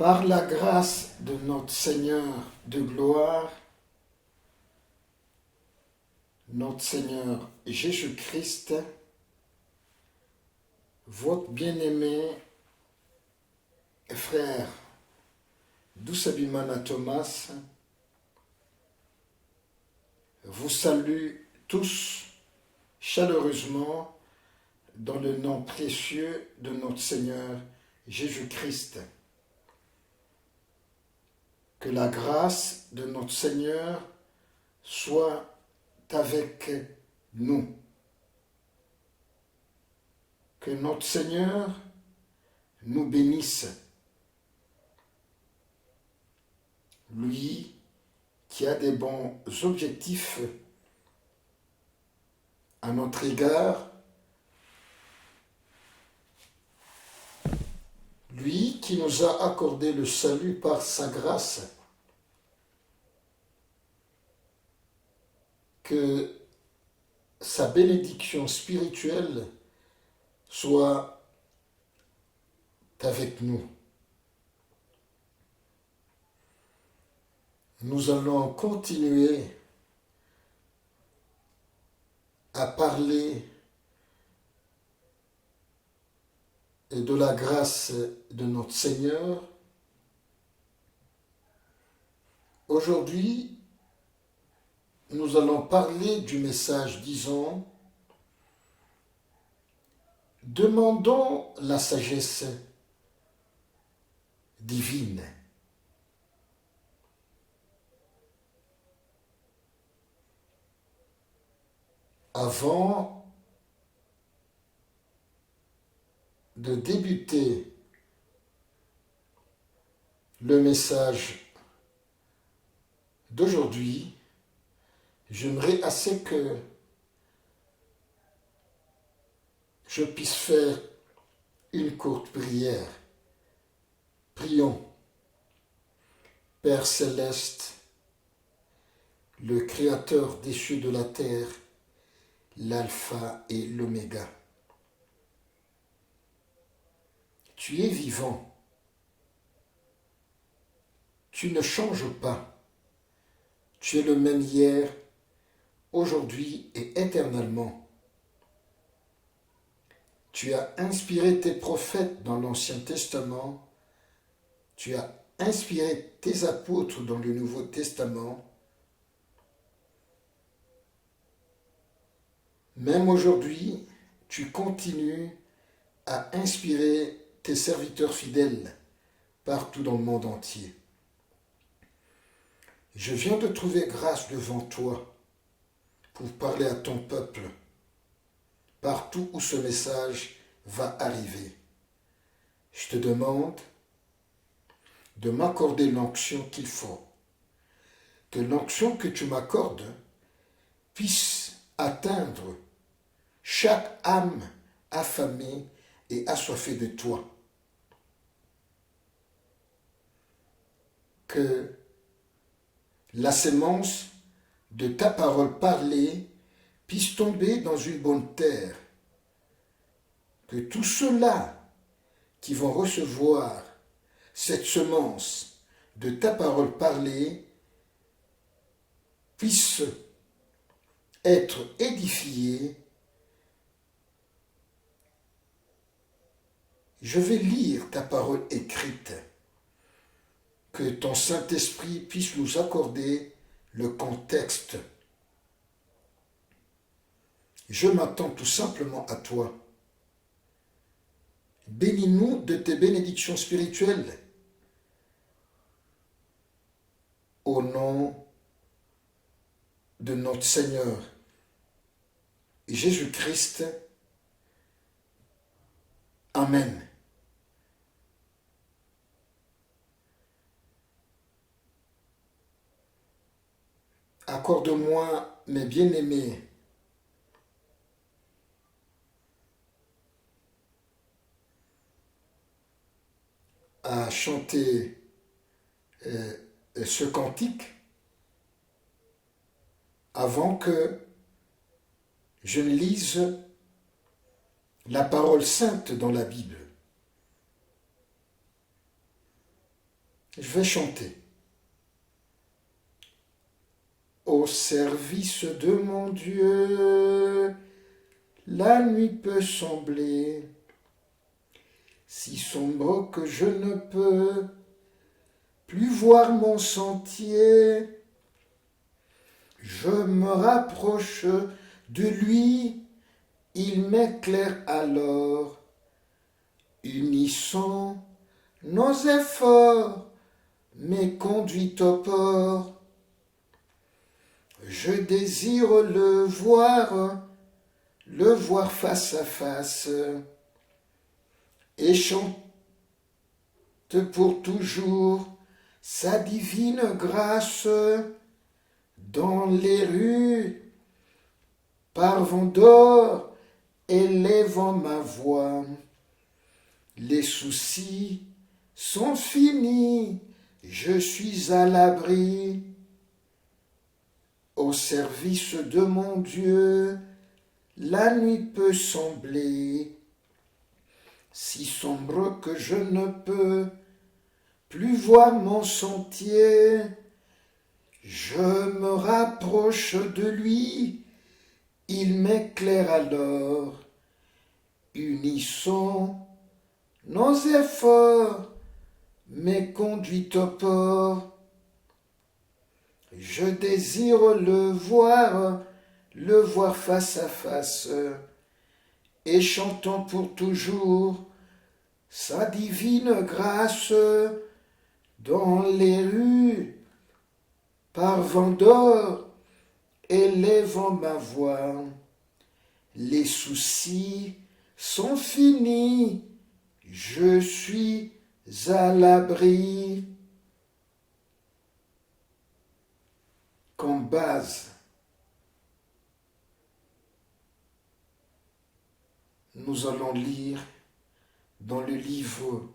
Par la grâce de notre Seigneur de gloire, notre Seigneur Jésus-Christ, votre bien-aimé frère Doucebimana Thomas vous salue tous chaleureusement dans le nom précieux de notre Seigneur Jésus-Christ. Que la grâce de notre Seigneur soit avec nous. Que notre Seigneur nous bénisse. Lui qui a des bons objectifs à notre égard, lui qui nous a accordé le salut par sa grâce, que sa bénédiction spirituelle soit avec nous. Nous allons continuer à parler de la grâce de notre Seigneur. Aujourd'hui, nous allons parler du message disant « Demandons la sagesse divine ». Avant de débuter le message d'aujourd'hui, j'aimerais assez que je puisse faire une courte prière. Prions. Père céleste, le Créateur des cieux de la terre, l'alpha et l'oméga. Tu es vivant. Tu ne changes pas. Tu es le même hier, aujourd'hui et éternellement. Tu as inspiré tes prophètes dans l'Ancien Testament. Tu as inspiré tes apôtres dans le Nouveau Testament. Même aujourd'hui, tu continues à inspirer tes serviteurs fidèles partout dans le monde entier. Je viens de trouver grâce devant toi pour parler à ton peuple partout où ce message va arriver. Je te demande de m'accorder l'onction qu'il faut, que l'onction que tu m'accordes puisse atteindre chaque âme affamée et assoiffée de toi. Que la sémence de ta parole parlée puisse tomber dans une bonne terre. Que tous ceux-là qui vont recevoir cette semence de ta parole parlée puissent être édifiés. Je vais lire ta parole écrite. Que ton Saint-Esprit puisse nous accorder le contexte. Je m'attends tout simplement à toi. Bénis-nous de tes bénédictions spirituelles. Au nom de notre Seigneur Jésus-Christ. Amen. Accorde-moi, mes bien-aimés, à chanter ce cantique avant que je ne lise la parole sainte dans la Bible. Je vais chanter. Au service de mon Dieu, la nuit peut sembler si sombre que je ne peux plus voir mon sentier. Je me rapproche de lui, il m'éclaire alors. Unissons nos efforts, mes conduites au port. Je désire le voir face à face, et chante pour toujours sa divine grâce. Dans les rues, par vent d'or, élevant ma voix, les soucis sont finis, je suis à l'abri. Au service de mon Dieu, la nuit peut sembler si sombre que je ne peux plus voir mon sentier. Je me rapproche de lui, il m'éclaire alors. Unissons nos efforts, mes conduites au port. Je désire le voir face à face, et chantons pour toujours sa divine grâce. Dans les rues, par vent d'or, élevant ma voix, les soucis sont finis, je suis à l'abri. Comme base, nous allons lire dans le livre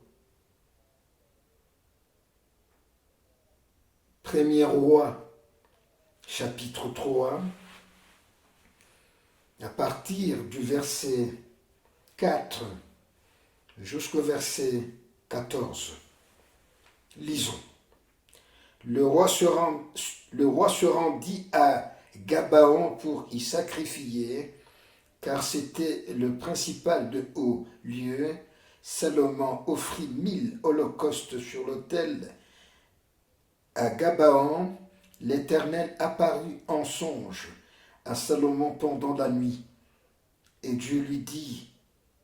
1er Roi, chapitre 3, à partir du verset 4 jusqu'au verset 14. Lisons. Le roi se rendit à Gabaon pour y sacrifier, car c'était le principal de haut lieu. Salomon offrit 1000 holocaustes sur l'autel. À Gabaon, l'Éternel apparut en songe à Salomon pendant la nuit. Et Dieu lui dit,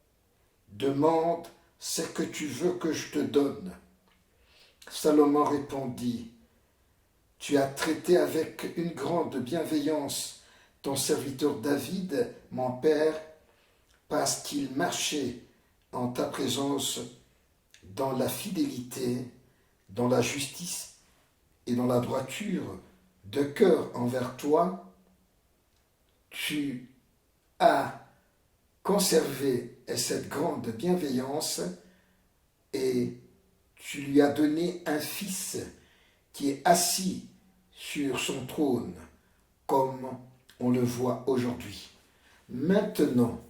« Demande ce que tu veux que je te donne. » Salomon répondit, « Tu as traité avec une grande bienveillance ton serviteur David, mon père, parce qu'il marchait en ta présence dans la fidélité, dans la justice et dans la droiture de cœur envers toi. Tu as conservé cette grande bienveillance et tu lui as donné un fils qui est assis sur son trône, comme on le voit aujourd'hui. Maintenant,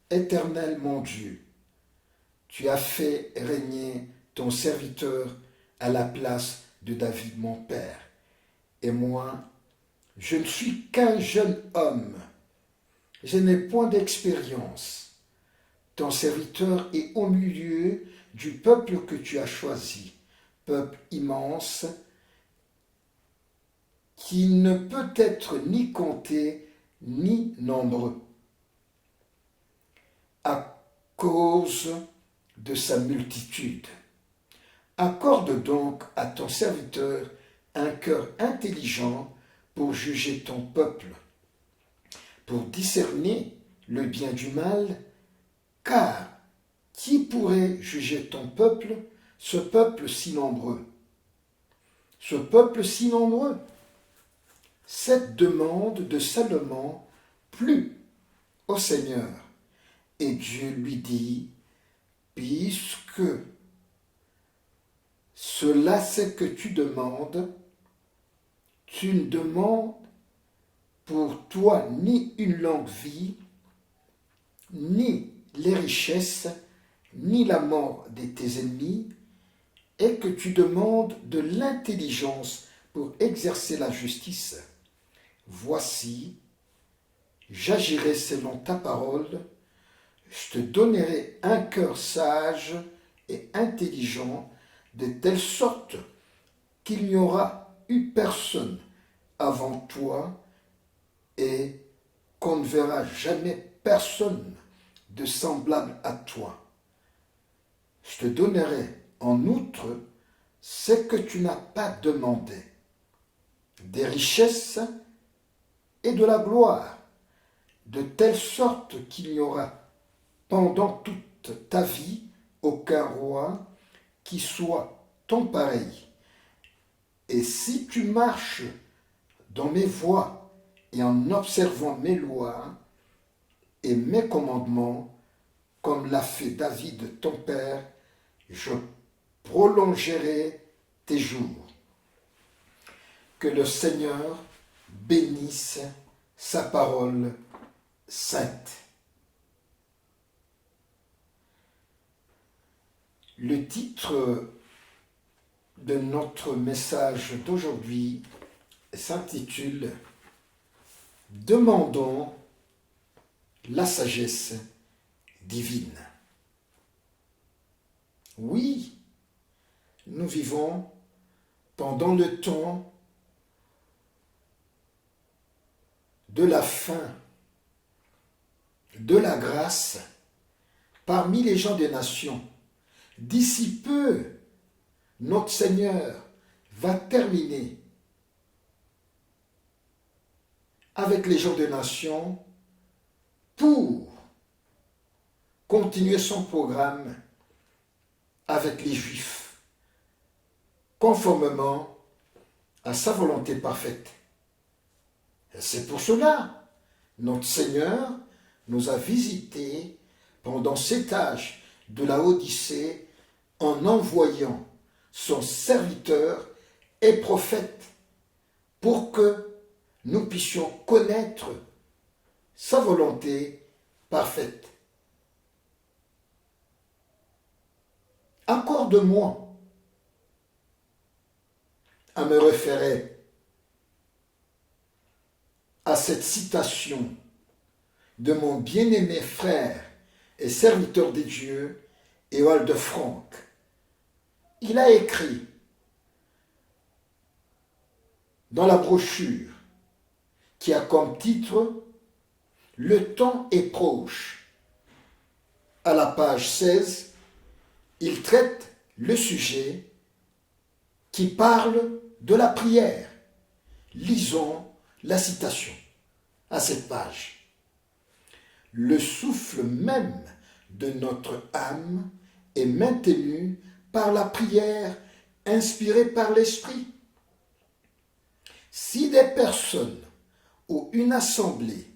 Éternel mon Dieu, tu as fait régner ton serviteur à la place de David mon père. Et moi, je ne suis qu'un jeune homme. Je n'ai point d'expérience. Ton serviteur est au milieu du peuple que tu as choisi, peuple immense, qui ne peut être ni compté ni nombreux, à cause de sa multitude. Accorde donc à ton serviteur un cœur intelligent pour juger ton peuple, pour discerner le bien du mal, car qui pourrait juger ton peuple, ce peuple si nombreux? Ce peuple si nombreux? Cette demande de Salomon plut au Seigneur, et Dieu lui dit, puisque cela c'est que tu demandes, tu ne demandes pour toi ni une longue vie, ni les richesses, ni la mort de tes ennemis, et que tu demandes de l'intelligence pour exercer la justice. Voici, j'agirai selon ta parole, je te donnerai un cœur sage et intelligent, de telle sorte qu'il n'y aura eu personne avant toi et qu'on ne verra jamais personne de semblable à toi. Je te donnerai en outre ce que tu n'as pas demandé, des richesses et de la gloire, de telle sorte qu'il n'y aura pendant toute ta vie aucun roi qui soit ton pareil. Et si tu marches dans mes voies et en observant mes lois et mes commandements, comme l'a fait David ton père, je prolongerai tes jours. Que le Seigneur bénisse sa parole sainte. Le titre de notre message d'aujourd'hui s'intitule « Demandons la sagesse divine ». Oui, nous vivons pendant le temps de la fin, de la grâce, parmi les gens des nations. D'ici peu, notre Seigneur va terminer avec les gens des nations pour continuer son programme avec les Juifs, conformément à sa volonté parfaite. Et c'est pour cela, notre Seigneur nous a visités pendant cet âge de la Odyssée en envoyant son serviteur et prophète pour que nous puissions connaître sa volonté parfaite. Accorde-moi à me référer à cette citation de mon bien-aimé frère et serviteur de Dieu, Ewald Frank. Il a écrit dans la brochure qui a comme titre « Le temps est proche ». À la page 16, il traite le sujet qui parle de la prière. Lisons la citation à cette page. Le souffle même de notre âme est maintenu par la prière inspirée par l'Esprit. Si des personnes ou une assemblée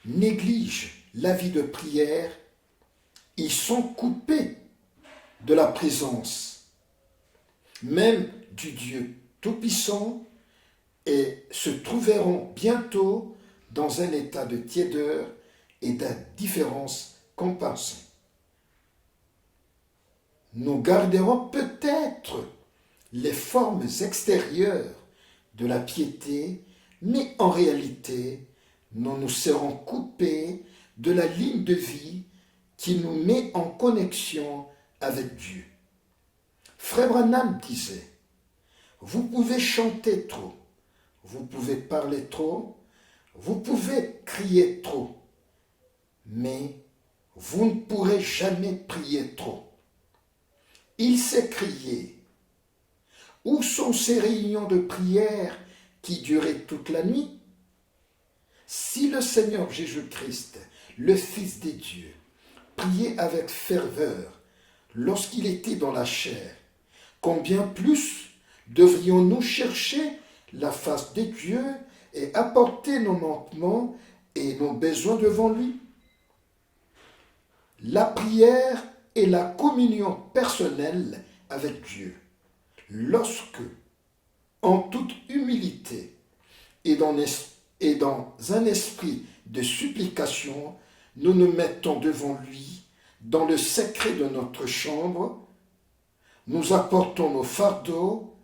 négligent la vie de prière, ils sont coupés de la présence même du Dieu Tout-Puissant et se trouveront bientôt dans un état de tiédeur et d'indifférence compensée. Nous garderons peut-être les formes extérieures de la piété, mais en réalité, nous nous serons coupés de la ligne de vie qui nous met en connexion avec Dieu. Frère Branham disait, vous pouvez chanter trop, vous pouvez parler trop, vous pouvez crier trop, mais vous ne pourrez jamais prier trop. Il s'est crié. Où sont ces réunions de prière qui duraient toute la nuit? Si le Seigneur Jésus-Christ, le Fils des dieux, priait avec ferveur lorsqu'il était dans la chair, combien plus devrions-nous chercher la face de Dieu et apporter nos manquements et nos besoins devant lui? La prière est la communion personnelle avec Dieu. Lorsque, en toute humilité et dans un esprit de supplication, nous nous mettons devant lui dans le secret de notre chambre, nous apportons nos fardeaux,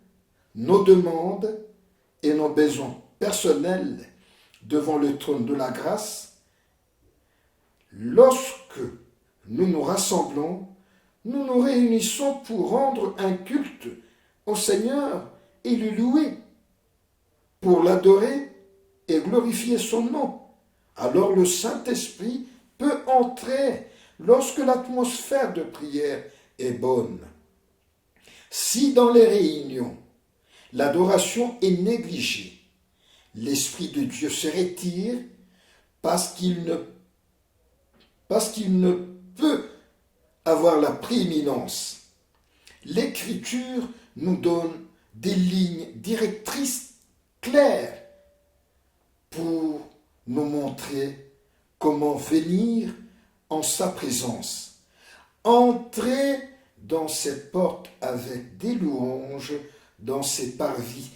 nos demandes et nos besoins personnels devant le trône de la grâce. Lorsque nous nous rassemblons, nous nous réunissons pour rendre un culte au Seigneur et le louer, pour l'adorer et glorifier son nom. Alors le Saint-Esprit peut entrer lorsque l'atmosphère de prière est bonne. Si dans les réunions, l'adoration est négligée, l'Esprit de Dieu se retire parce qu'il ne peut avoir la prééminence. L'Écriture nous donne des lignes directrices claires pour nous montrer comment venir en sa présence. Entrer dans ses portes avec des louanges, dans ses parvis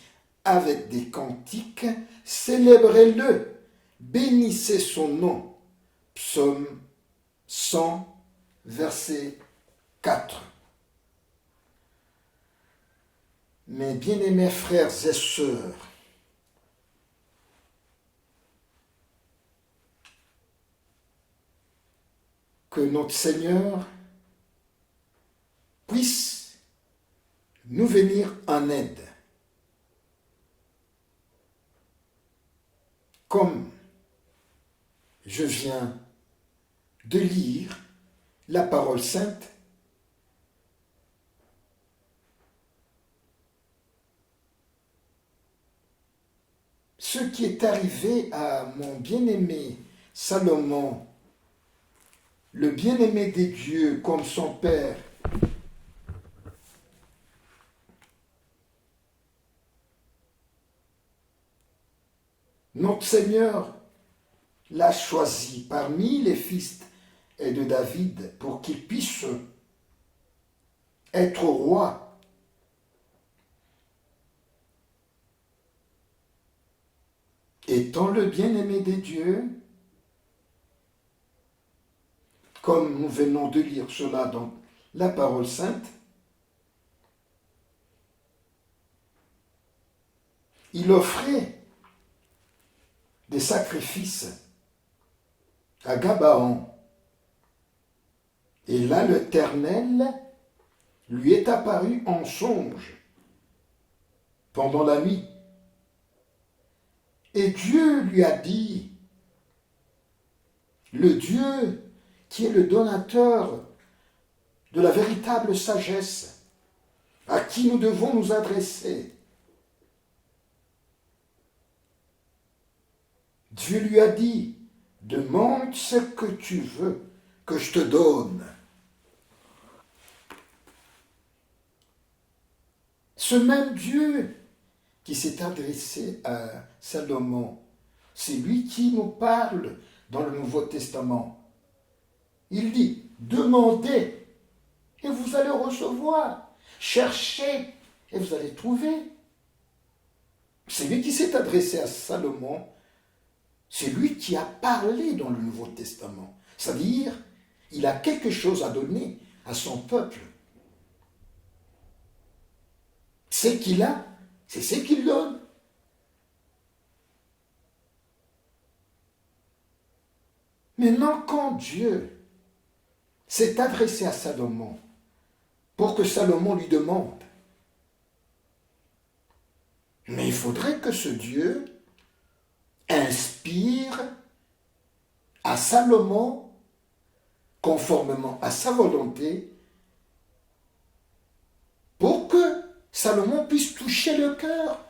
avec des cantiques, célébrez-le, bénissez son nom. Psaume 100, verset 4. Mes bien-aimés frères et sœurs, que notre Seigneur puisse nous venir en aide. Comme je viens de lire la parole sainte, ce qui est arrivé à mon bien-aimé Salomon, le bien-aimé des dieux comme son père, notre Seigneur l'a choisi parmi les fils de David pour qu'il puisse être roi. Étant le bien-aimé des dieux, comme nous venons de lire cela dans la parole sainte, il offrait des sacrifices à Gabaon. Et là, l'Éternel lui est apparu en songe pendant la nuit. Et Dieu lui a dit, le Dieu qui est le donateur de la véritable sagesse, à qui nous devons nous adresser, Dieu lui a dit, demande ce que tu veux que je te donne. Ce même Dieu qui s'est adressé à Salomon, c'est lui qui nous parle dans le Nouveau Testament. Il dit, demandez et vous allez recevoir. Cherchez et vous allez trouver. C'est lui qui s'est adressé à Salomon. C'est lui qui a parlé dans le Nouveau Testament. C'est-à-dire, il a quelque chose à donner à son peuple. Ce qu'il a, c'est ce qu'il donne. Maintenant, quand Dieu s'est adressé à Salomon pour que Salomon lui demande, mais il faudrait que ce Dieu inspire à Salomon, conformément à sa volonté, pour que Salomon puisse toucher le cœur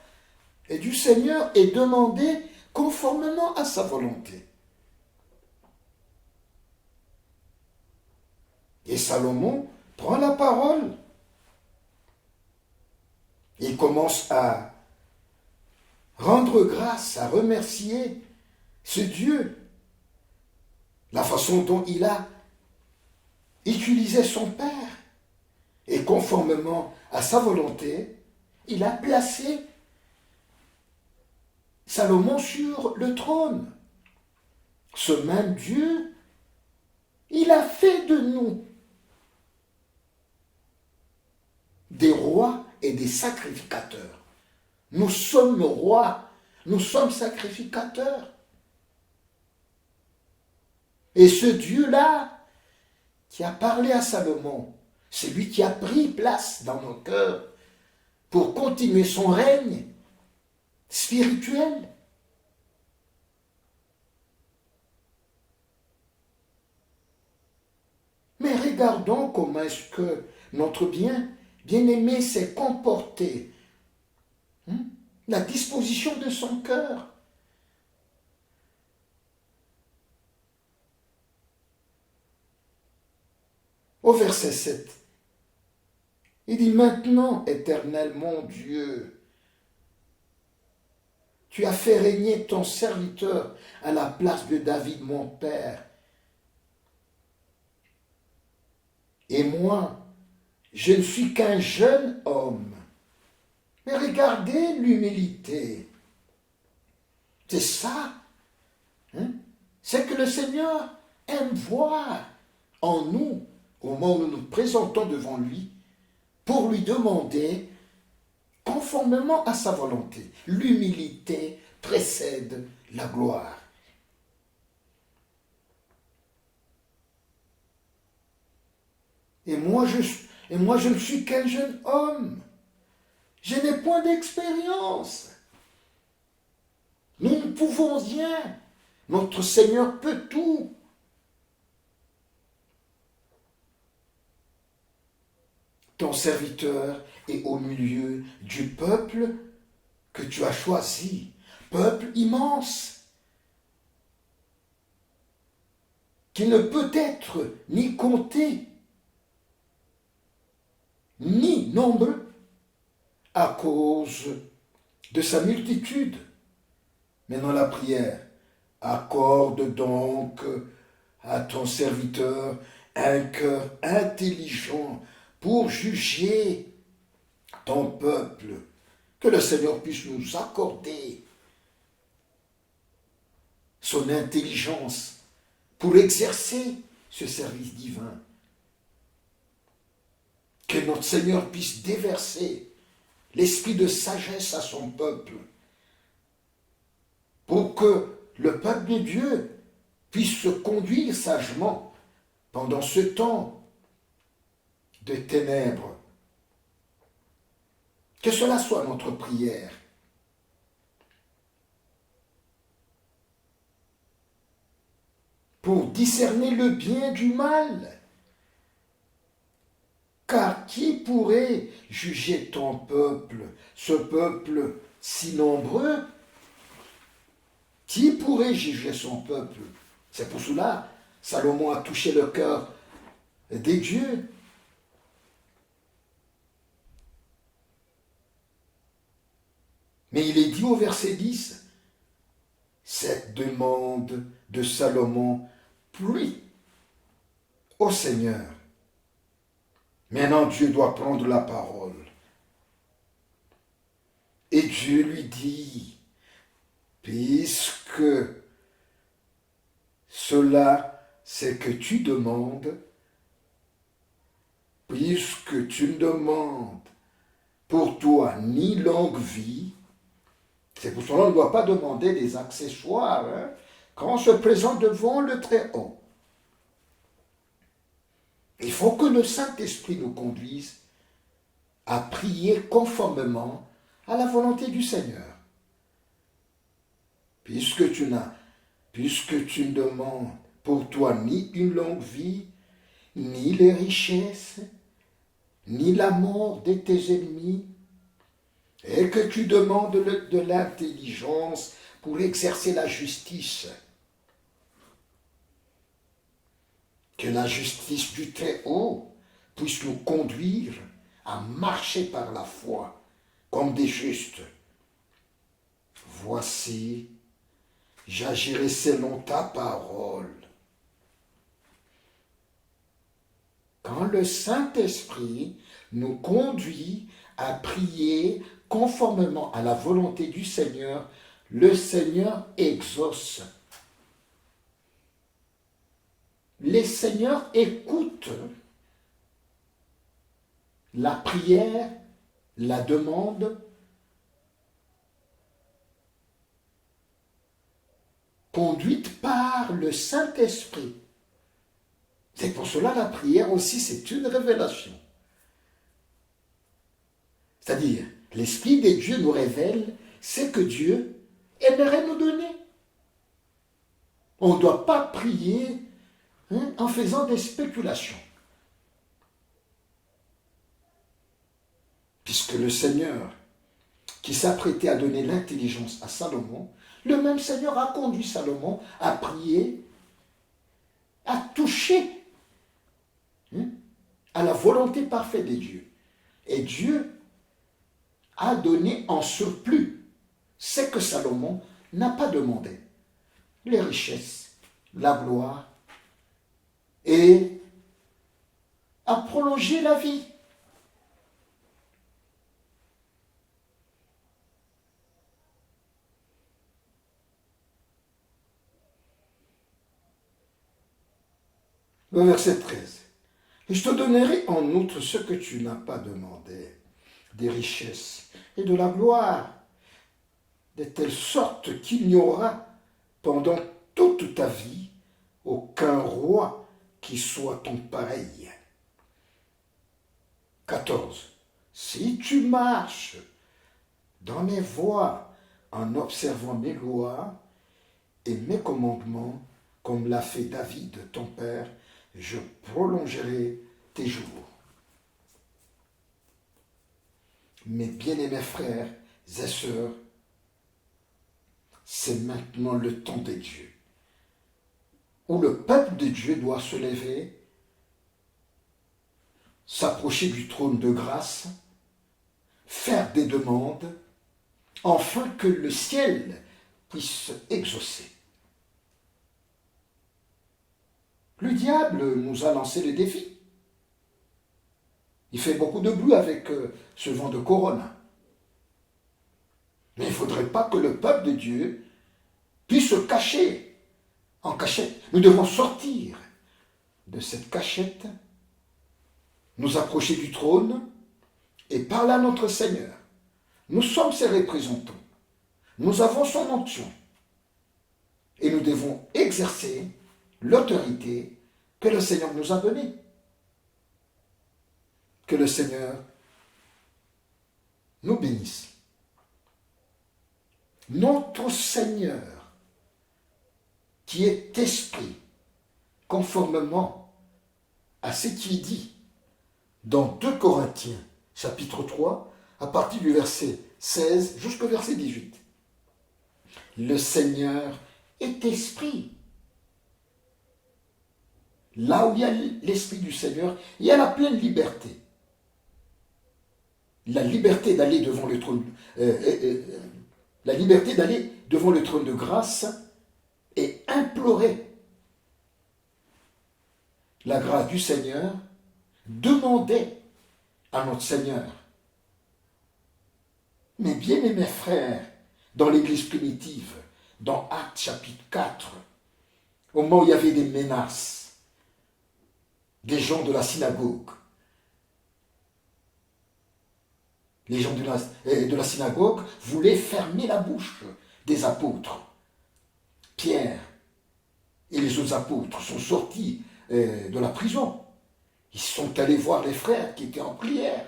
du Seigneur et demander conformément à sa volonté. Et Salomon prend la parole. Il commence à rendre grâce, à remercier ce Dieu, la façon dont il a utilisé son Père. Et conformément à sa volonté, il a placé Salomon sur le trône. Ce même Dieu, il a fait de nous des rois et des sacrificateurs. Nous sommes rois, nous sommes sacrificateurs. Et ce Dieu-là qui a parlé à Salomon, c'est lui qui a pris place dans nos cœurs pour continuer son règne spirituel. Mais regardons comment est-ce que notre bien-aimé s'est comporté. La disposition de son cœur. Au verset 7, il dit, maintenant, Éternel mon Dieu, tu as fait régner ton serviteur à la place de David mon père. Et moi, je ne suis qu'un jeune homme. Mais regardez l'humilité. C'est ça. C'est que le Seigneur aime voir en nous, au moment où nous nous présentons devant lui, pour lui demander conformément à sa volonté. L'humilité précède la gloire. Et moi, je ne suis qu'un jeune homme. Je n'ai point d'expérience. Nous ne pouvons rien. Notre Seigneur peut tout. Ton serviteur est au milieu du peuple que tu as choisi. Peuple immense, qui ne peut être ni compté, ni nombreux, à cause de sa multitude. Mais dans la prière, accorde donc à ton serviteur un cœur intelligent pour juger ton peuple. Que le Seigneur puisse nous accorder son intelligence pour exercer ce service divin. Que notre Seigneur puisse déverser l'esprit de sagesse à son peuple, pour que le peuple de Dieu puisse se conduire sagement pendant ce temps de ténèbres. Que cela soit notre prière. Pour discerner le bien du mal. Car qui pourrait juger ton peuple, ce peuple si nombreux? Qui pourrait juger son peuple? C'est pour cela que Salomon a touché le cœur des dieux. Mais il est dit au verset 10, cette demande de Salomon plut au Seigneur. Maintenant, Dieu doit prendre la parole. Et Dieu lui dit, puisque cela, c'est que tu demandes, puisque tu ne demandes pour toi ni longue vie, c'est pour cela qu'on ne doit pas demander des accessoires quand on se présente devant le Très-Haut. Il faut que le Saint-Esprit nous conduise à prier conformément à la volonté du Seigneur. Puisque tu ne demandes pour toi ni une longue vie, ni les richesses, ni la mort de tes ennemis, et que tu demandes de l'intelligence pour exercer la justice. Que la justice du Très-Haut puisse nous conduire à marcher par la foi comme des justes. Voici, j'agirai selon ta parole. Quand le Saint-Esprit nous conduit à prier conformément à la volonté du Seigneur, le Seigneur exauce. Les Seigneurs écoutent la prière, la demande conduite par le Saint-Esprit. C'est pour cela la prière aussi, c'est une révélation. C'est-à-dire, L'Esprit de Dieu nous révèle ce que Dieu aimerait nous donner. On ne doit pas prier en faisant des spéculations. Puisque le Seigneur, qui s'apprêtait à donner l'intelligence à Salomon, le même Seigneur a conduit Salomon à prier, à toucher à la volonté parfaite de Dieu. Et Dieu a donné en surplus ce que Salomon n'a pas demandé. Les richesses, la gloire et à prolonger la vie. Le verset 13. Et je te donnerai en outre ce que tu n'as pas demandé, des richesses et de la gloire, de telle sorte qu'il n'y aura pendant toute ta vie aucun roi qui soit ton pareil. 14. Si tu marches dans mes voies en observant mes lois et mes commandements, comme l'a fait David, ton père, je prolongerai tes jours. Mes bien-aimés frères et sœurs, c'est maintenant le temps de Dieu, où le peuple de Dieu doit se lever, s'approcher du trône de grâce, faire des demandes, afin que le ciel puisse exaucer. Le diable nous a lancé le défi. Il fait beaucoup de bruit avec ce vent de corona. Mais il ne faudrait pas que le peuple de Dieu puisse se cacher en cachette. Nous devons sortir de cette cachette, nous approcher du trône et parler à notre Seigneur. Nous sommes ses représentants. Nous avons son onction. Et nous devons exercer l'autorité que le Seigneur nous a donnée. Que le Seigneur nous bénisse. Notre Seigneur, qui est esprit, conformément à ce qu'il dit dans 2 Corinthiens, chapitre 3, à partir du verset 16 jusqu'au verset 18. Le Seigneur est esprit. Là où il y a l'Esprit du Seigneur, il y a la pleine liberté. La liberté d'aller devant le trône, la liberté d'aller devant le trône de grâce et implorer la grâce du Seigneur, demander à notre Seigneur. Mais bien aimés frères, dans l'Église primitive, dans Actes chapitre 4, au moment où il y avait des menaces, des gens de la synagogue. Les gens de la synagogue voulaient fermer la bouche des apôtres. Pierre et les autres apôtres sont sortis de la prison. Ils sont allés voir les frères qui étaient en prière.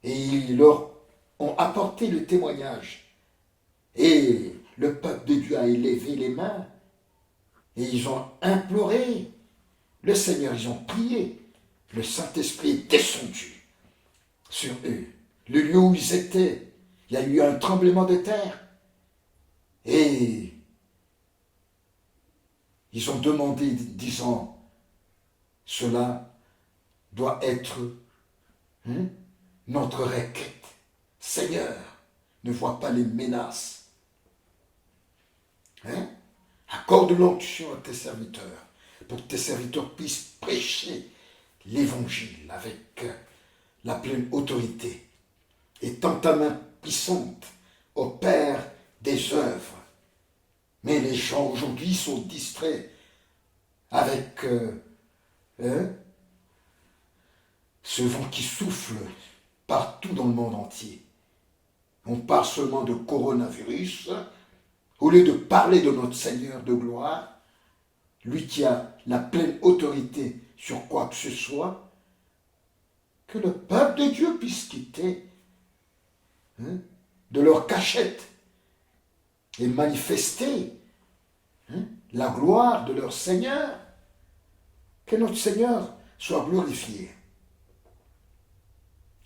Et ils leur ont apporté le témoignage. Et le peuple de Dieu a élevé les mains. Et ils ont imploré le Seigneur, ils ont prié. Le Saint-Esprit est descendu sur eux. Le lieu où ils étaient, il y a eu un tremblement de terre. Et ils ont demandé, disant, cela doit être notre requête. Seigneur, ne vois pas les menaces. Accorde l'onction à tes serviteurs, pour que tes serviteurs puissent prêcher l'évangile avec la pleine autorité. Et tend ta main puissante au Père des œuvres. Mais les gens aujourd'hui sont distraits avec ce vent qui souffle partout dans le monde entier. On parle seulement de coronavirus, au lieu de parler de notre Seigneur de gloire, lui qui a la pleine autorité sur quoi que ce soit, que le peuple de Dieu puisse quitter de leur cachette et manifester la gloire de leur Seigneur. Que notre Seigneur soit glorifié.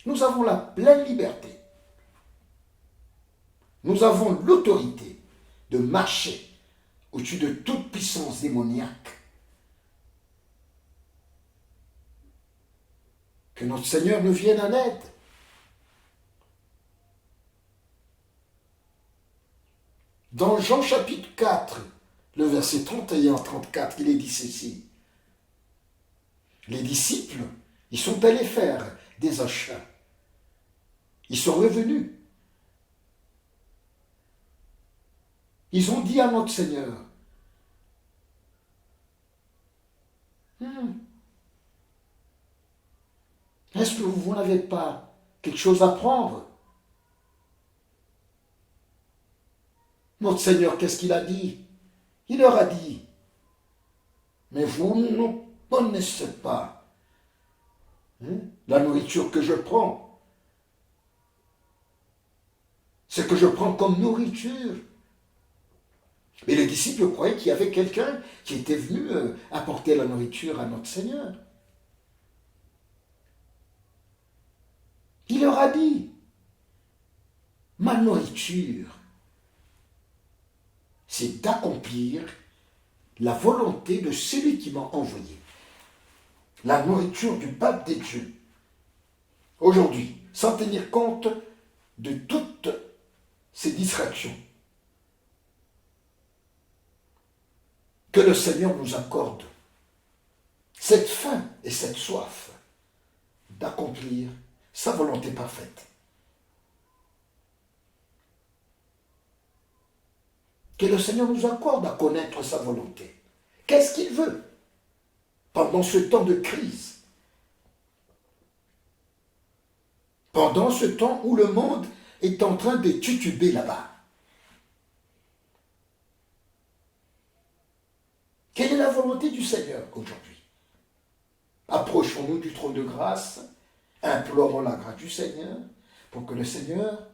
Nous avons la pleine liberté. Nous avons l'autorité de marcher au-dessus de toute puissance démoniaque. Que notre Seigneur nous vienne en aide. Dans Jean chapitre 4, le verset 31-34, il est dit ceci. Les disciples, ils sont allés faire des achats. Ils sont revenus. Ils ont dit à notre Seigneur, est-ce que vous n'avez pas quelque chose à prendre? Notre Seigneur, qu'est-ce qu'il a dit? Il leur a dit, mais vous ne connaissez pas la nourriture que je prends. Ce que je prends comme nourriture. Mais les disciples croyaient qu'il y avait quelqu'un qui était venu apporter la nourriture à notre Seigneur. Il leur a dit, ma nourriture, c'est d'accomplir la volonté de celui qui m'a envoyé. La nourriture du peuple des dieux. Aujourd'hui, sans tenir compte de toutes ces distractions, que le Seigneur nous accorde cette faim et cette soif d'accomplir sa volonté parfaite. Que le Seigneur nous accorde à connaître sa volonté. Qu'est-ce qu'il veut pendant ce temps de crise? Pendant ce temps où le monde est en train de tituber là-bas. Quelle est la volonté du Seigneur aujourd'hui? Approchons-nous du trône de grâce, implorons la grâce du Seigneur pour que le Seigneur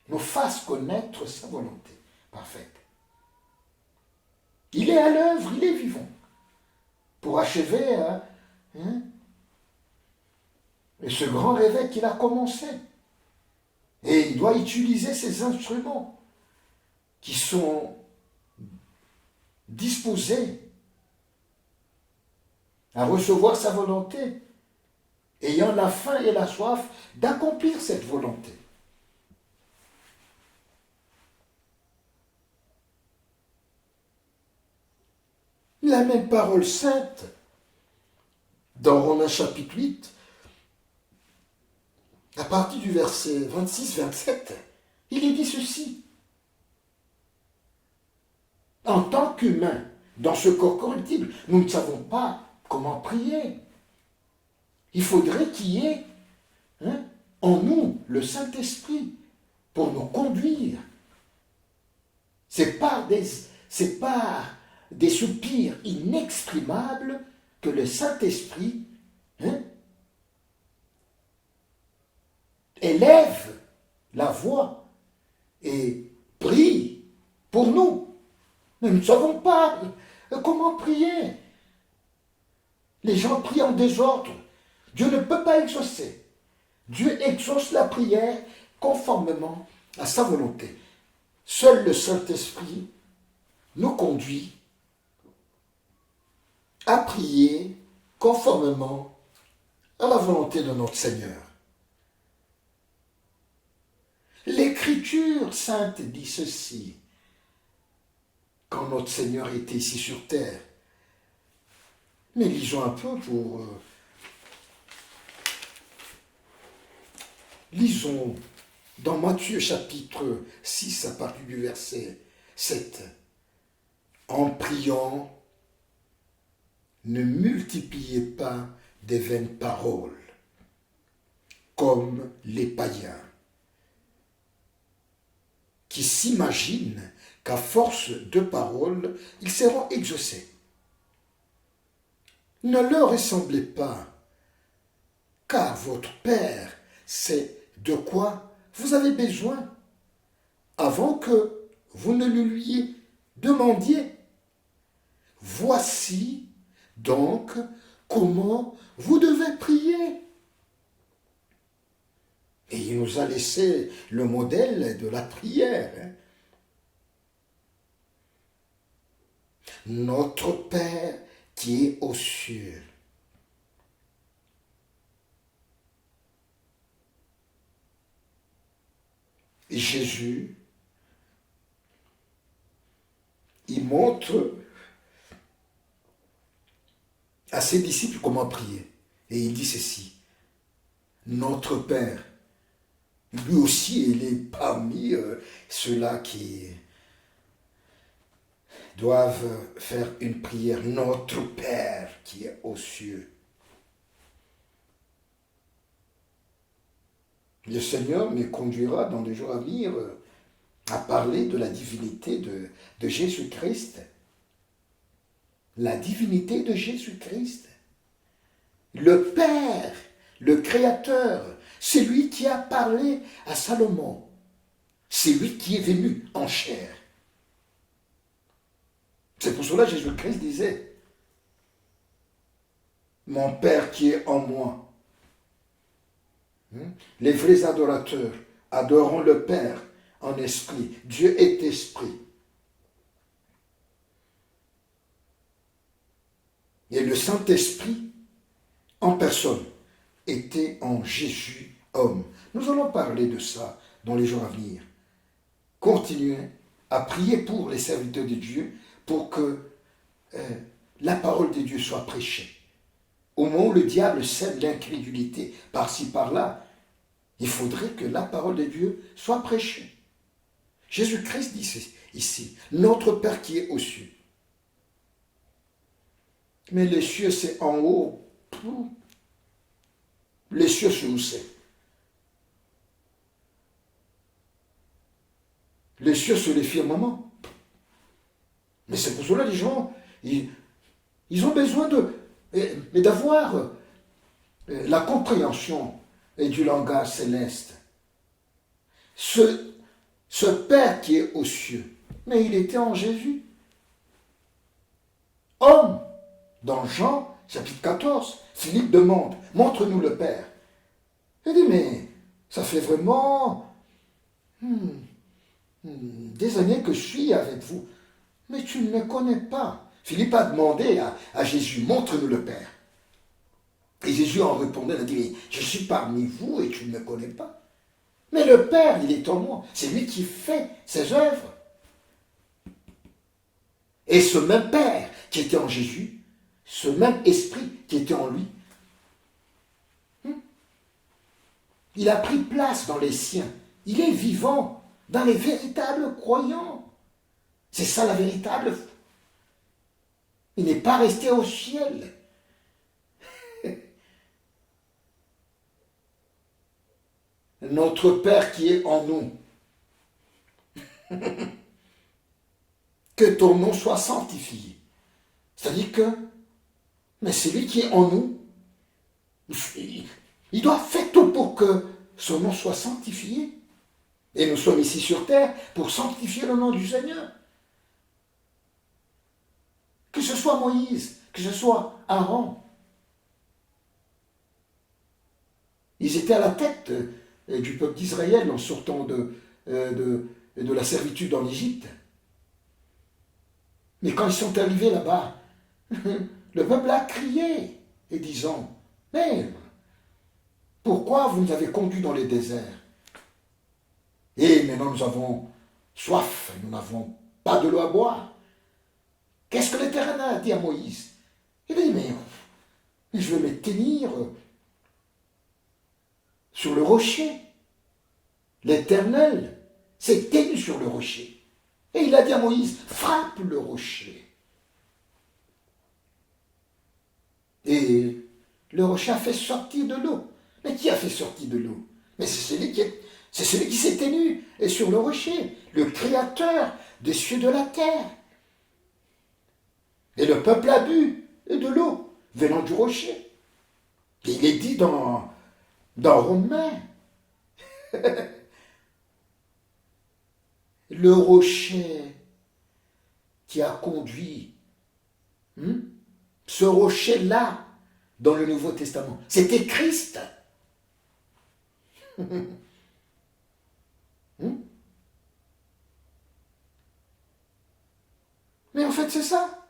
nous fasse connaître sa volonté parfaite. Il est à l'œuvre, il est vivant pour achever ce grand réveil qu'il a commencé. Et il doit utiliser ces instruments qui sont disposés à recevoir sa volonté, ayant la faim et la soif d'accomplir cette volonté. La même parole sainte, dans Romains chapitre 8, à partir du verset 26-27, il est dit ceci. En tant qu'humains, dans ce corps corruptible, nous ne savons pas comment prier. Il faudrait qu'il y ait en nous le Saint-Esprit pour nous conduire. C'est par des soupirs inexprimables que le Saint-Esprit élève la voix et prie pour nous. Nous ne savons pas comment prier. Les gens prient en désordre. Dieu ne peut pas exaucer. Dieu exauce la prière conformément à sa volonté. Seul le Saint-Esprit nous conduit à prier conformément à la volonté de notre Seigneur. L'Écriture sainte dit ceci, quand notre Seigneur était ici sur terre. Mais lisons un peu pour... Lisons dans Matthieu chapitre 6 à partir du verset 7. En priant, ne multipliez pas des vaines paroles, comme les païens, qui s'imaginent qu'à force de paroles, ils seront exaucés. Ne leur ressemblez pas, car votre Père sait de quoi vous avez besoin avant que vous ne le lui demandiez. Voici donc comment vous devez prier. Et il nous a laissé le modèle de la prière. Notre Père qui est aux cieux. Jésus, il montre à ses disciples comment prier. Et il dit ceci, notre Père, lui aussi, il est parmi ceux-là qui doivent faire une prière. Notre Père qui est aux cieux. Le Seigneur me conduira dans les jours à venir à parler de la divinité de Jésus-Christ. La divinité de Jésus-Christ. Le Père, le Créateur, c'est lui qui a parlé à Salomon. C'est lui qui est venu en chair. C'est pour cela que Jésus-Christ disait, mon Père qui est en moi. Les vrais adorateurs adoreront le Père en esprit. Dieu est esprit. Et le Saint-Esprit, en personne, était en Jésus, homme. Nous allons parler de ça dans les jours à venir. Continuez à prier pour les serviteurs de Dieu, pour que la parole de Dieu soit prêchée. Au moment où le diable sème l'incrédulité par-ci, par-là, il faudrait que la parole de Dieu soit prêchée. Jésus-Christ dit ici, notre Père qui est aux cieux. Mais les cieux, c'est en haut. Les cieux, c'est où c'est? Les cieux, c'est les firmaments. Mais c'est pour cela que les gens, ils ont besoin d'avoir la compréhension du langage céleste. Ce Père qui est aux cieux, mais il était en Jésus. Homme, dans Jean, chapitre 14, Philippe demande, montre-nous le Père. Il dit, mais ça fait vraiment des années que je suis avec vous, mais tu ne me connais pas. Philippe a demandé à Jésus, montre-nous le Père. Et Jésus en répondant, il a dit, je suis parmi vous et tu ne me connais pas. Mais le Père, il est en moi. C'est lui qui fait ses œuvres. Et ce même Père qui était en Jésus, ce même Esprit qui était en lui, il a pris place dans les siens. Il est vivant dans les véritables croyants. C'est ça la véritable. Il n'est pas resté au ciel. Notre Père qui est en nous. Que ton nom soit sanctifié. C'est-à-dire que, mais c'est lui qui est en nous. Il doit faire tout pour que son nom soit sanctifié. Et nous sommes ici sur terre pour sanctifier le nom du Seigneur. Que ce soit Moïse, que ce soit Aaron. Ils étaient à la tête du peuple d'Israël en sortant de la servitude en Égypte. Mais quand ils sont arrivés là-bas, le peuple a crié et disant, mais pourquoi vous nous avez conduits dans les déserts? Et maintenant nous avons soif, nous n'avons pas de l'eau à boire. Qu'est-ce que l'Éternel a dit à Moïse? Il dit, mais je vais me tenir sur le rocher. L'Éternel s'est tenu sur le rocher. Et il a dit à Moïse, frappe le rocher. Et le rocher a fait sortir de l'eau. Mais qui a fait sortir de l'eau? Mais c'est celui qui s'est tenu sur le rocher, le Créateur des cieux et de la terre. Et le peuple a bu de l'eau venant du rocher. Et il est dit dans Romains, Le rocher qui a conduit, ce rocher-là, dans le Nouveau Testament, c'était Christ. Mais en fait, c'est ça.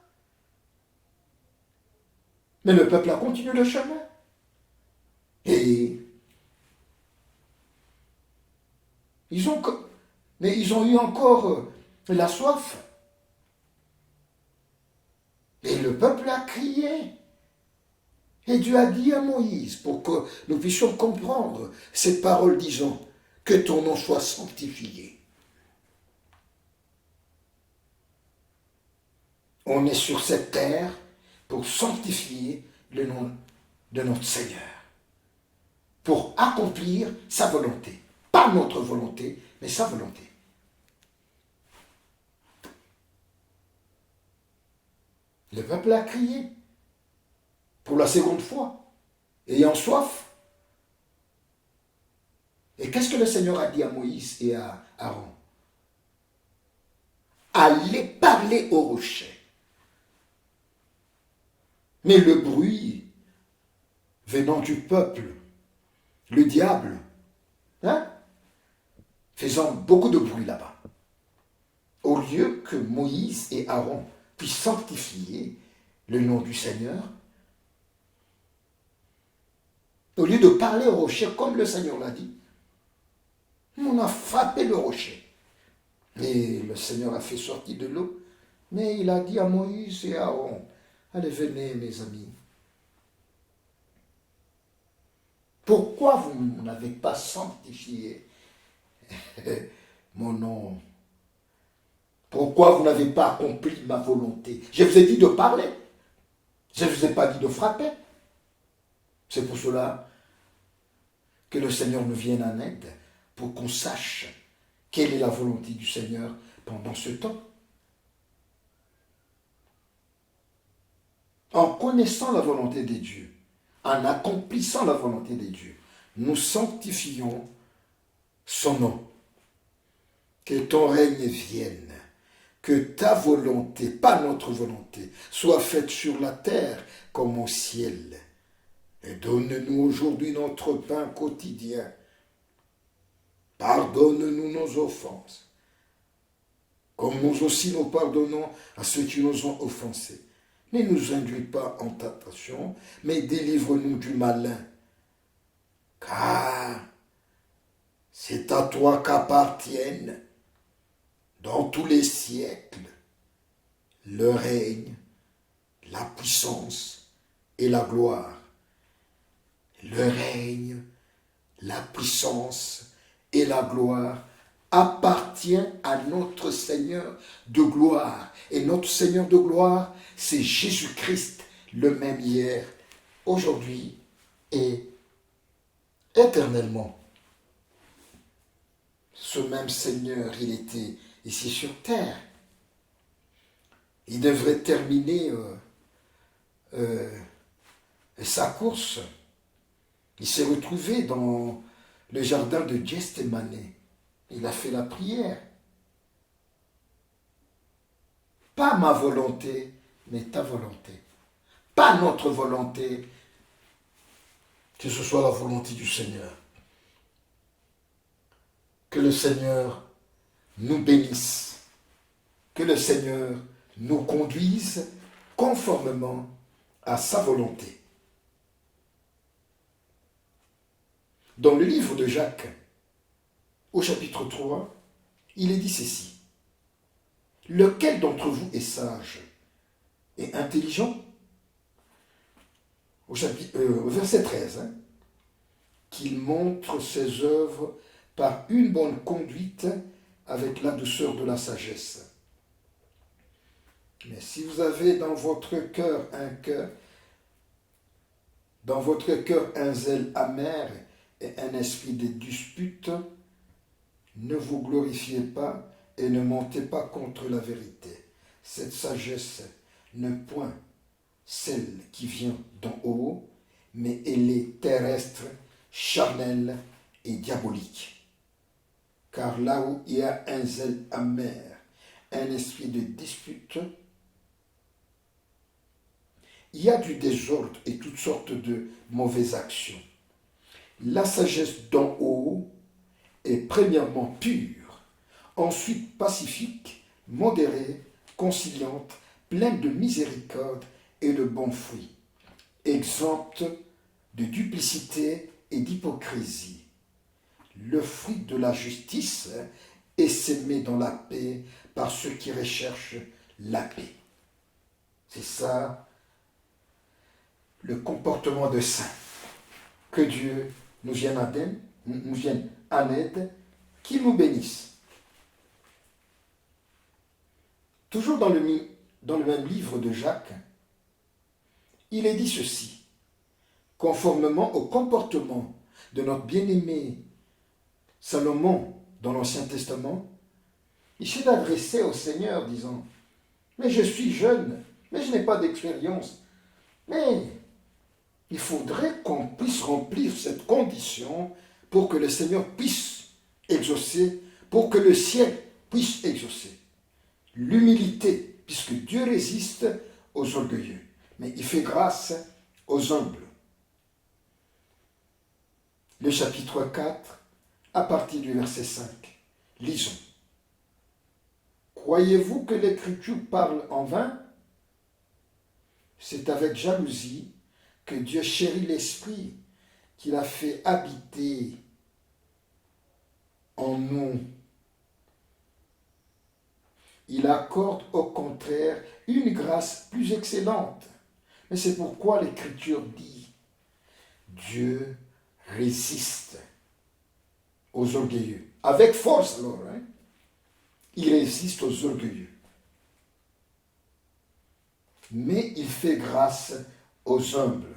Mais le peuple a continué le chemin. Et ils ont eu encore la soif. Et le peuple a crié. Et Dieu a dit à Moïse, pour que nous puissions comprendre cette parole disant, que ton nom soit sanctifié. On est sur cette terre pour sanctifier le nom de notre Seigneur, pour accomplir sa volonté. Pas notre volonté, mais sa volonté. Le peuple a crié pour la seconde fois, ayant soif. Et qu'est-ce que le Seigneur a dit à Moïse et à Aaron? Allez parler au rocher. Mais le bruit venant du peuple, le diable, faisant beaucoup de bruit là-bas, au lieu que Moïse et Aaron puissent sanctifier le nom du Seigneur, au lieu de parler au rocher comme le Seigneur l'a dit, on a frappé le rocher. Et le Seigneur a fait sortir de l'eau, mais il a dit à Moïse et à Aaron, allez, venez mes amis. Pourquoi vous n'avez pas sanctifié mon nom? Pourquoi vous n'avez pas accompli ma volonté? Je vous ai dit de parler. Je ne vous ai pas dit de frapper. C'est pour cela que le Seigneur nous vienne en aide, pour qu'on sache quelle est la volonté du Seigneur pendant ce temps. En connaissant la volonté de Dieu, en accomplissant la volonté de Dieu, nous sanctifions son nom. Que ton règne vienne, que ta volonté, pas notre volonté, soit faite sur la terre comme au ciel. Et donne-nous aujourd'hui notre pain quotidien. Pardonne-nous nos offenses, comme nous aussi nous pardonnons à ceux qui nous ont offensés. Ne nous induis pas en tentation, mais délivre-nous du malin. Car c'est à toi qu'appartiennent, dans tous les siècles, le règne, la puissance et la gloire. Le règne, la puissance et la gloire appartient à notre Seigneur de gloire. Et notre Seigneur de gloire, c'est Jésus-Christ, le même hier, aujourd'hui et éternellement. Ce même Seigneur, il était ici sur terre. Il devrait terminer sa course. Il s'est retrouvé dans le jardin de Gethsémani. Il a fait la prière. Pas ma volonté, mais ta volonté. Pas notre volonté, que ce soit la volonté du Seigneur. Que le Seigneur nous bénisse. Que le Seigneur nous conduise conformément à sa volonté. Dans le livre de Jacques, au chapitre 3, il est dit ceci. Lequel d'entre vous est sage et intelligent? Au verset 13, qu'il montre ses œuvres par une bonne conduite avec la douceur de la sagesse. Mais si vous avez dans votre cœur un zèle amer et un esprit de dispute, ne vous glorifiez pas et ne mentez pas contre la vérité. Cette sagesse n'est point celle qui vient d'en haut, mais elle est terrestre, charnelle et diabolique. car là où il y a un zèle amer, un esprit de dispute, il y a du désordre et toutes sortes de mauvaises actions. La sagesse d'en haut est premièrement pure, ensuite pacifique, modérée, conciliante, pleine de miséricorde et de bons fruits, exempte de duplicité et d'hypocrisie. Le fruit de la justice est sémé dans la paix par ceux qui recherchent la paix. C'est ça le comportement de saint. Que Dieu nous vienne en aide, qu'il nous bénisse. Toujours dans le même livre de Jacques, il est dit ceci: conformément au comportement de notre bien-aimé Salomon dans l'Ancien Testament, il s'est adressé au Seigneur disant: mais je suis jeune, mais je n'ai pas d'expérience, mais il faudrait qu'on puisse remplir cette condition pour que le Seigneur puisse exaucer, pour que le ciel puisse exaucer. L'humilité, puisque Dieu résiste aux orgueilleux, mais il fait grâce aux humbles. Le chapitre 4, à partir du verset 5. Lisons. Croyez-vous que l'Écriture parle en vain? C'est avec jalousie que Dieu chérit l'Esprit qu'il a fait habiter en nous. Il accorde au contraire une grâce plus excellente. Mais c'est pourquoi l'Écriture dit: Dieu résiste aux orgueilleux. Avec force alors, il résiste aux orgueilleux. Mais il fait grâce aux humbles.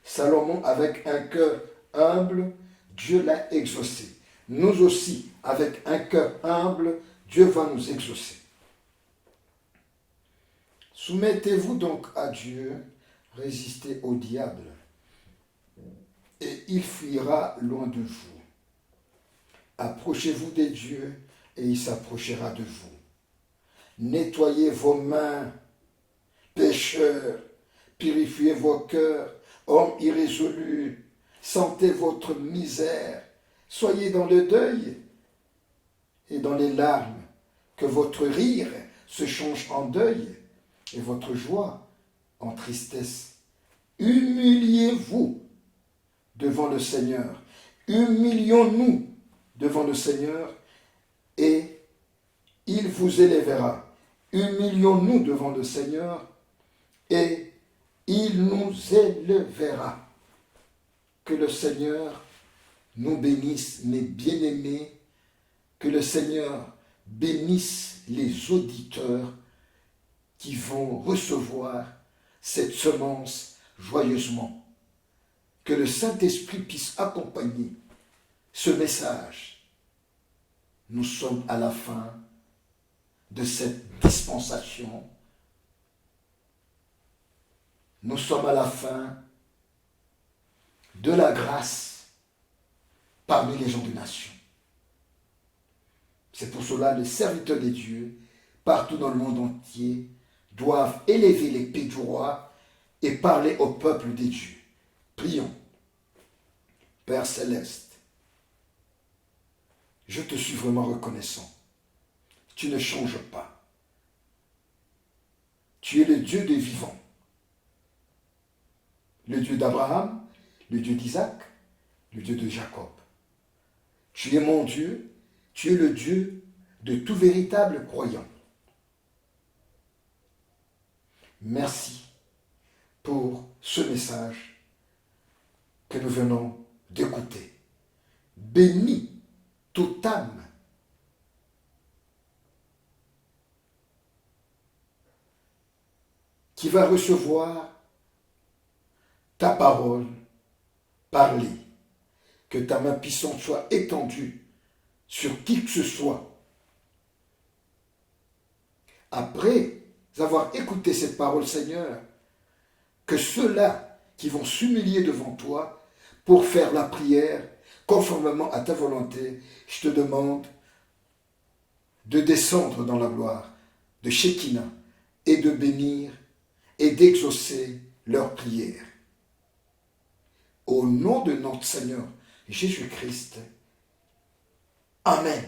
Salomon, avec un cœur humble, Dieu l'a exaucé. Nous aussi, avec un cœur humble, Dieu va nous exaucer. Soumettez-vous donc à Dieu, résistez au diable, et il fuira loin de vous. Approchez-vous des dieux, et il s'approchera de vous. Nettoyez vos mains, pécheurs, purifiez vos cœurs, hommes irrésolus, sentez votre misère, soyez dans le deuil et dans les larmes, que votre rire se change en deuil et votre joie en tristesse. Humiliez-vous devant le Seigneur, humilions-nous devant le Seigneur et il vous élèvera. Humilions-nous devant le Seigneur et il nous élèvera. Que le Seigneur nous bénisse, mes bien-aimés, que le Seigneur bénisse les auditeurs qui vont recevoir cette semence joyeusement. Que le Saint-Esprit puisse accompagner ce message. Nous sommes à la fin de cette dispensation. Nous sommes à la fin de la grâce parmi les gens des nations. C'est pour cela que les serviteurs de Dieu, partout dans le monde entier, doivent élever l'épée du roi et parler au peuple des dieux. Prions. Père céleste, je te suis vraiment reconnaissant. Tu ne changes pas. Tu es le Dieu des vivants. Le Dieu d'Abraham, le Dieu d'Isaac, le Dieu de Jacob. Tu es mon Dieu, tu es le Dieu de tout véritable croyant. Merci pour ce message que nous venons d'écouter. Bénis toute âme qui va recevoir ta parole parlée. Que ta main puissante soit étendue sur qui que ce soit. Après avoir écouté cette parole, Seigneur, que ceux-là qui vont s'humilier devant toi pour faire la prière conformément à ta volonté, je te demande de descendre dans la gloire de Shekinah et de bénir et d'exaucer leurs prières. Au nom de notre Seigneur Jésus-Christ. Amen.